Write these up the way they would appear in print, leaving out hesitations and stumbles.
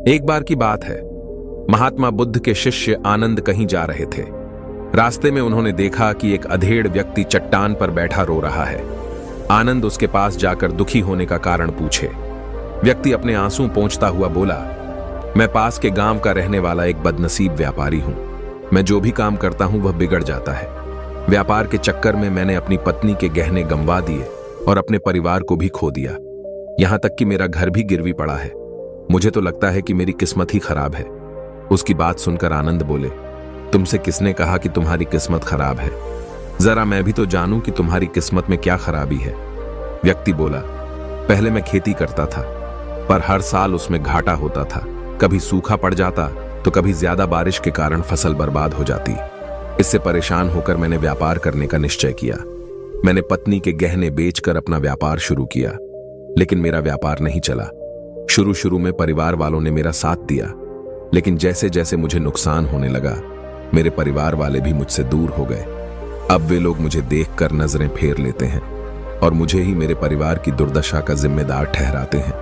एक बार की बात है, महात्मा बुद्ध के शिष्य आनंद कहीं जा रहे थे। रास्ते में उन्होंने देखा कि एक अधेड़ व्यक्ति चट्टान पर बैठा रो रहा है। आनंद उसके पास जाकर दुखी होने का कारण पूछे। व्यक्ति अपने आंसू पोंछता हुआ बोला, मैं पास के गांव का रहने वाला एक बदनसीब व्यापारी हूं। मैं जो भी काम करता हूं वह बिगड़ जाता है। व्यापार के चक्कर में मैंने अपनी पत्नी के गहने गंवा दिए और अपने परिवार को भी खो दिया। यहां तक कि मेरा घर भी गिरवी पड़ा है। मुझे तो लगता है कि मेरी किस्मत ही खराब है। उसकी बात सुनकर आनंद बोले, तुमसे किसने कहा कि तुम्हारी किस्मत खराब है? जरा मैं भी तो जानूं कि तुम्हारी किस्मत में क्या खराबी है। व्यक्ति बोला, पहले मैं खेती करता था, पर हर साल उसमें घाटा होता था। कभी सूखा पड़ जाता तो कभी ज्यादा बारिश के कारण फसल बर्बाद हो जाती। इससे परेशान होकर मैंने व्यापार करने का निश्चय किया। मैंने पत्नी के गहने बेचकर अपना व्यापार शुरू किया, लेकिन मेरा व्यापार नहीं चला। शुरू शुरू में परिवार वालों ने मेरा साथ दिया, लेकिन जैसे जैसे मुझे नुकसान होने लगा, मेरे परिवार वाले भी मुझसे दूर हो गए। अब वे लोग मुझे देखकर नजरें फेर लेते हैं और मुझे ही मेरे परिवार की दुर्दशा का जिम्मेदार ठहराते हैं।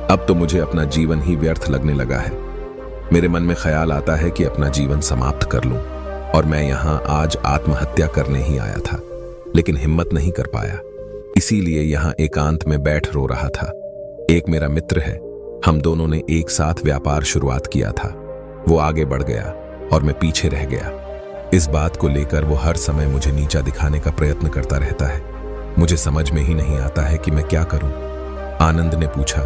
अब तो मुझे अपना जीवन ही व्यर्थ लगने लगा है। मेरे मन में ख्याल आता है कि अपना जीवन समाप्त कर लूं, और मैं यहां आज आत्महत्या करने ही आया था, लेकिन हिम्मत नहीं कर पाया। इसीलिए यहां एकांत में बैठ रो रहा था। एक मेरा मित्र है, हम दोनों ने एक साथ व्यापार शुरुआत किया था। वो आगे बढ़ गया और मैं पीछे रह गया। इस बात को लेकर वो हर समय मुझे नीचा दिखाने का प्रयत्न करता रहता है। मुझे समझ में ही नहीं आता है कि मैं क्या करूं। आनंद ने पूछा,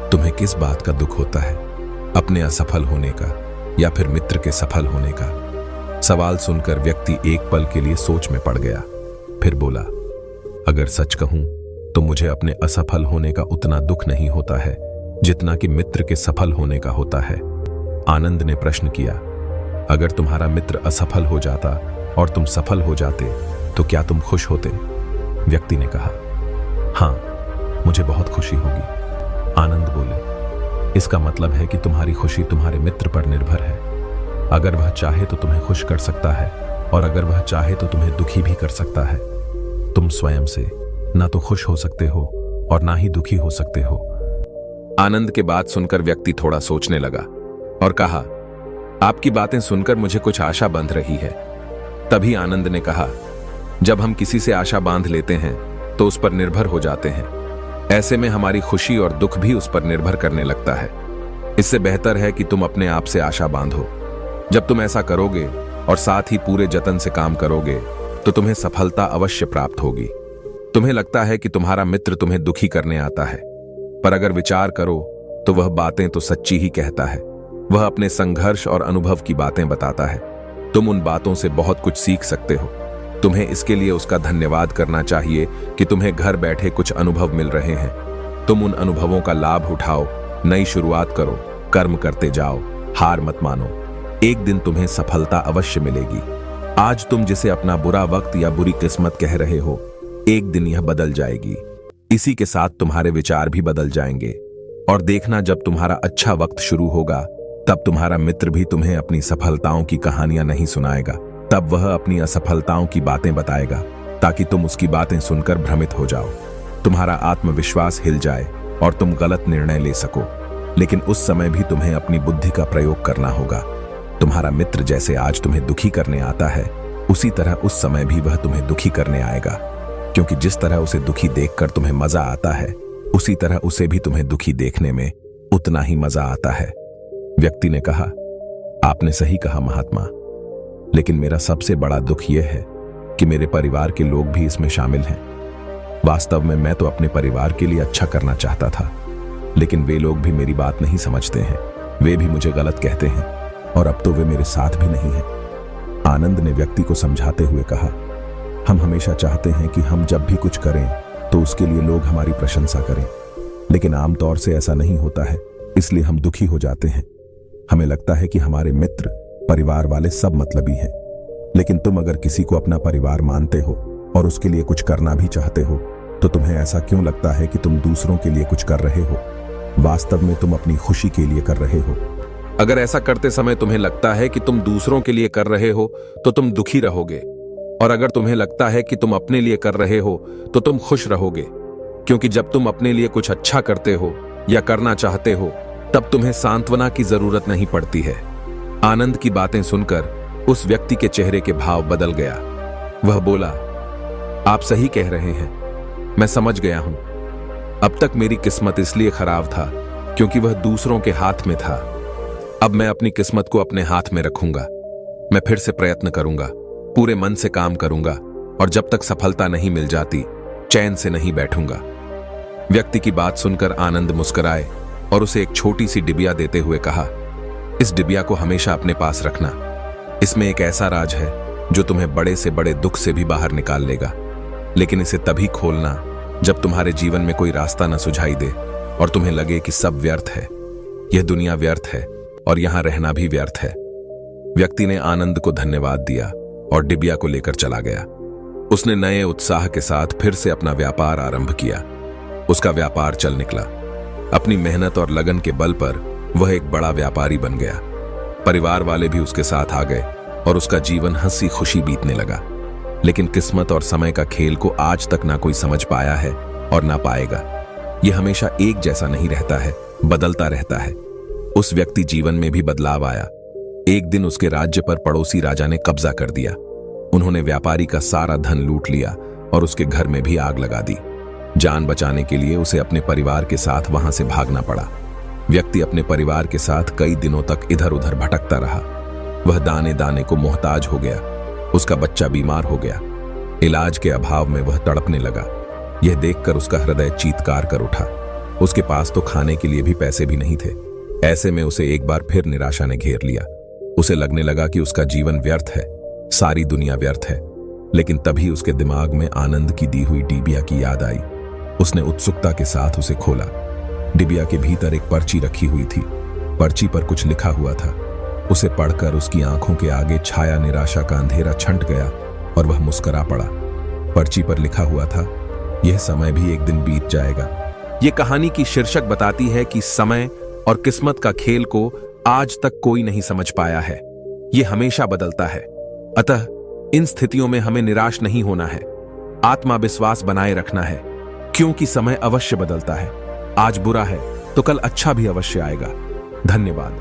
तुम्हें किस बात का दुख होता है? अपने असफल होने का या फिर मित्र के सफल होने का? सवाल सुनकर व्यक्ति एक पल के लिए सोच में पड़ गया, फिर बोला, अगर सच कहूं तो मुझे अपने असफल होने का उतना दुख नहीं होता है जितना कि मित्र के सफल होने का होता है। आनंद ने प्रश्न किया, अगर तुम्हारा मित्र असफल हो जाता और तुम सफल हो जाते तो क्या तुम खुश होते? व्यक्ति ने कहा, हां, मुझे बहुत खुशी होगी। आनंद बोले, इसका मतलब है कि तुम्हारी खुशी तुम्हारे मित्र पर निर्भर है। अगर वह चाहे तो तुम्हें खुश कर सकता है, और अगर वह चाहे तो तुम्हें दुखी भी कर सकता है। तुम स्वयं से ना तो खुश हो सकते हो और ना ही दुखी हो सकते हो। आनंद के बात सुनकर व्यक्ति थोड़ा सोचने लगा और कहा, आपकी बातें सुनकर मुझे कुछ आशा बंध रही है। तभी आनंद ने कहा, जब हम किसी से आशा बांध लेते हैं तो उस पर निर्भर हो जाते हैं। ऐसे में हमारी खुशी और दुख भी उस पर निर्भर करने लगता है। इससे बेहतर है कि तुम अपने आप से आशा बांधो। जब तुम ऐसा करोगे और साथ ही पूरे जतन से काम करोगे तो तुम्हें सफलता अवश्य प्राप्त होगी। तुम्हें लगता है कि तुम्हारा मित्र तुम्हें दुखी करने आता है, पर अगर विचार करो तो वह बातें तो सच्ची ही कहता है। वह अपने संघर्ष और अनुभव की बातें बताता है। तुम उन बातों से बहुत कुछ सीख सकते हो। तुम्हें इसके लिए उसका धन्यवाद करना चाहिए कि तुम्हें घर बैठे कुछ अनुभव मिल रहे हैं। तुम उन अनुभवों का लाभ उठाओ, नई शुरुआत करो, कर्म करते जाओ, हार मत मानो। एक दिन तुम्हें सफलता अवश्य मिलेगी। आज तुम जिसे अपना बुरा वक्त या बुरी किस्मत कह रहे हो, एक दिन यह बदल जाएगी। इसी के साथ तुम्हारे विचार भी बदल जाएंगे। और देखना, जब तुम्हारा अच्छा वक्त शुरू होगा तब तुम्हारा मित्र भी तुम्हें अपनी सफलताओं की कहानियां नहीं सुनाएगा। तब वह अपनी असफलताओं की बातें बताएगा, ताकि तुम उसकी बातें सुनकर भ्रमित हो जाओ, तुम्हारा आत्मविश्वास हिल जाए और तुम गलत निर्णय ले सको। लेकिन उस समय भी तुम्हें अपनी बुद्धि का प्रयोग करना होगा। तुम्हारा मित्र जैसे आज तुम्हें दुखी करने आता है, उसी तरह उस समय भी वह तुम्हें दुखी करने आएगा। क्योंकि जिस तरह उसे दुखी देखकर तुम्हें मजा आता है, उसी तरह उसे भी तुम्हें दुखी देखने में उतना ही मजा आता है। व्यक्ति ने कहा, आपने सही कहा महात्मा, लेकिन मेरा सबसे बड़ा दुख यह है कि मेरे परिवार के लोग भी इसमें शामिल हैं। वास्तव में मैं तो अपने परिवार के लिए अच्छा करना चाहता था, लेकिन वे लोग भी मेरी बात नहीं समझते हैं। वे भी मुझे गलत कहते हैं और अब तो वे मेरे साथ भी नहीं हैं। आनंद ने व्यक्ति को समझाते हुए कहा, हम हमेशा चाहते हैं कि हम जब भी कुछ करें तो उसके लिए लोग हमारी प्रशंसा करें, लेकिन आमतौर से ऐसा नहीं होता है, इसलिए हम दुखी हो जाते हैं। हमें लगता है कि हमारे मित्र, परिवार वाले सब मतलबी हैं। लेकिन तुम अगर किसी को अपना परिवार मानते हो और उसके लिए कुछ करना भी चाहते हो, तो तुम्हें ऐसा क्यों लगता है कि तुम दूसरों के लिए कुछ कर रहे हो? वास्तव में तुम अपनी खुशी के लिए कर रहे हो। अगर ऐसा करते समय तुम्हें लगता है कि तुम दूसरों के लिए कर रहे हो तो तुम दुखी रहोगे, और अगर तुम्हें लगता है कि तुम अपने लिए कर रहे हो तो तुम खुश रहोगे। क्योंकि जब तुम अपने लिए कुछ अच्छा करते हो या करना चाहते हो, तब तुम्हें सांत्वना की जरूरत नहीं पड़ती है। आनंद की बातें सुनकर उस व्यक्ति के चेहरे के भाव बदल गया। वह बोला, आप सही कह रहे हैं, मैं समझ गया हूं। अब तक मेरी किस्मत इसलिए खराब था क्योंकि वह दूसरों के हाथ में था। अब मैं अपनी किस्मत को अपने हाथ में रखूंगा। मैं फिर से प्रयत्न करूंगा, पूरे मन से काम करूंगा और जब तक सफलता नहीं मिल जाती चैन से नहीं बैठूंगा। व्यक्ति की बात सुनकर आनंद मुस्कुराए और उसे एक छोटी सी डिबिया देते हुए कहा, इस डिबिया को हमेशा अपने पास रखना। इसमें एक ऐसा राज है जो तुम्हें बड़े से बड़े दुख से भी बाहर निकाल लेगा, लेकिन इसे तभी खोलना जब तुम्हारे जीवन में कोई रास्ता न सुझाई दे और तुम्हें लगे कि सब व्यर्थ है। यह दुनिया व्यर्थ है और यहां रहना भी व्यर्थ है। व्यक्ति ने आनंद को धन्यवाद दिया और डिबिया को लेकर चला गया। उसने नए उत्साह के साथ फिर से अपना व्यापार आरंभ किया। उसका व्यापार चल निकला। अपनी मेहनत और लगन के बल पर वह एक बड़ा व्यापारी बन गया। परिवार वाले भी उसके साथ आ गए और उसका जीवन हंसी खुशी बीतने लगा। लेकिन किस्मत और समय का खेल को आज तक ना कोई समझ पाया है और ना पाएगा। यह हमेशा एक जैसा नहीं रहता है, बदलता रहता है। उस व्यक्ति जीवन में भी बदलाव आया। एक दिन उसके राज्य पर पड़ोसी राजा ने कब्जा कर दिया। उन्होंने व्यापारी का सारा धन लूट लिया और उसके घर में भी आग लगा दी। जान बचाने के लिए उसे अपने परिवार के साथ वहां से भागना पड़ा। व्यक्ति अपने परिवार के साथ कई दिनों तक इधर उधर भटकता रहा। वह दाने दाने को मोहताज हो गया। उसका बच्चा बीमार हो गया। इलाज के अभाव में वह तड़पने लगा। यह देखकर उसका हृदय चीत्कार कर उठा। उसके पास तो खाने के लिए भी पैसे भी नहीं थे। ऐसे में उसे एक बार फिर निराशा ने घेर लिया। उसे लगने लगा कि उसका जीवन व्यर्थ है, सारी दुनिया व्यर्थ है। लेकिन तभी उसके दिमाग में आनंद की दी हुई डिबिया की याद आई। उसने उत्सुकता के साथ उसे खोला। डिबिया के भीतर एक पर्ची रखी हुई थी। पर्ची पर कुछ लिखा हुआ था। उसे पढ़कर उसकी आंखों के आगे छाया निराशा का अंधेरा छंट गया और वह मुस्कुरा पड़ा। पर्ची पर लिखा हुआ था, यह समय भी एक दिन बीत जाएगा। यह कहानी की शीर्षक बताती है कि समय और किस्मत का खेल को आज तक कोई नहीं समझ पाया है। यह हमेशा बदलता है। अतः इन स्थितियों में हमें निराश नहीं होना है, आत्मविश्वास बनाए रखना है, क्योंकि समय अवश्य बदलता है। आज बुरा है तो कल अच्छा भी अवश्य आएगा। धन्यवाद।